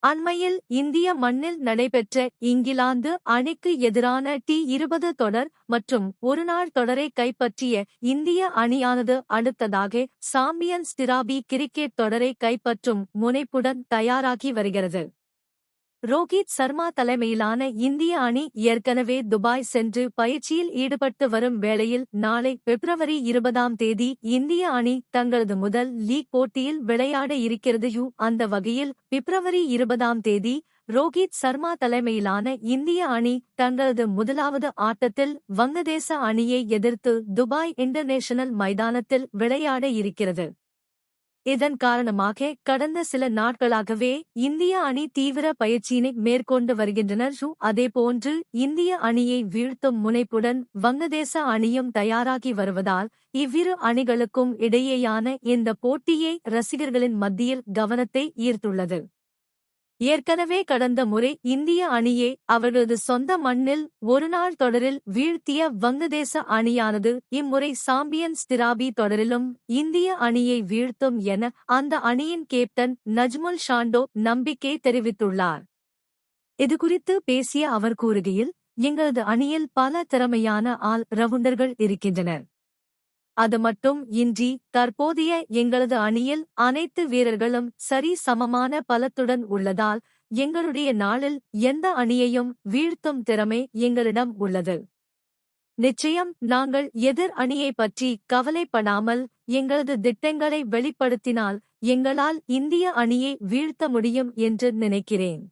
அண்மையில் இந்திய மண்ணில் நடைபெற்ற இங்கிலாந்து அணிக்கு எதிரான T20 தொடர் மற்றும் ஒருநாள் தொடரை கைப்பற்றிய இந்திய அணியானது அடுத்ததாக சாம்பியன்ஸ் டிராபி கிரிக்கெட் தொடரை கைப்பற்றும் முனைப்புடன் தயாராகி வருகிறது. ரோஹித் சர்மா தலைமையிலான இந்திய அணி ஏற்கனவே துபாய் சென்று பயிற்சியில் ஈடுபட்டு வரும் வேளையில் நாளை பிப்ரவரி 20ஆம் தேதி இந்திய அணி தங்களது முதல் லீக் போட்டியில் விளையாட இருக்கிறது. அந்த வகையில் பிப்ரவரி 20ஆம் தேதி ரோஹித் சர்மா தலைமையிலான இந்திய அணி தங்களது முதலாவது ஆட்டத்தில் வங்கதேச அணியை எதிர்த்து துபாய் இன்டர்நேஷனல் மைதானத்தில் விளையாட இருக்கிறது. இதன் காரணமாக கடந்த சில நாட்களாகவே இந்திய அணி தீவிர பயிற்சியினை மேற்கொண்டு வருகின்றனர். அதேபோன்று இந்திய அணியை வீழ்த்தும் முனைப்புடன் வங்கதேச அணியும் தயாராகி வருவதால் இவ்விரு அணிகளுக்கும் இடையேயான இந்த போட்டியே ரசிகர்களின் மத்தியில் கவனத்தை ஈர்த்துள்ளது. ஏற்கனவே கடந்த முறை இந்திய அணியை அவர்களது சொந்த மண்ணில் ஒருநாள் தொடரில் வீழ்த்திய வங்கதேச அணியானது இம்முறை சாம்பியன்ஸ் டிராபி தொடரிலும் இந்திய அணியை வீழ்த்தும் என அந்த அணியின் கேப்டன் நஜ்முல் ஷாண்டோ நம்பிக்கை தெரிவித்துள்ளார். இதுகுறித்து பேசிய அவர் கூறுகையில், எங்களது அணியில் பல திறமையான ஆல் ரவுண்டர்கள் இருக்கின்றனர். அது மட்டும் இன்றி தற்போதைய எங்களது அணியில் அனைத்து வீரர்களும் சரி சமமான பலத்துடன் உள்ளதால் எங்களுடைய நாளில் எந்த அணியையும் வீழ்த்தும் திறமை எங்களிடம் உள்ளது. நிச்சயம் நாங்கள் எதிர் அணியை பற்றி கவலைப்படாமல் எங்களது திட்டங்களை வெளிப்படுத்தினால் எங்களால் இந்திய அணியை வீழ்த்த முடியும் என்று நினைக்கிறேன்.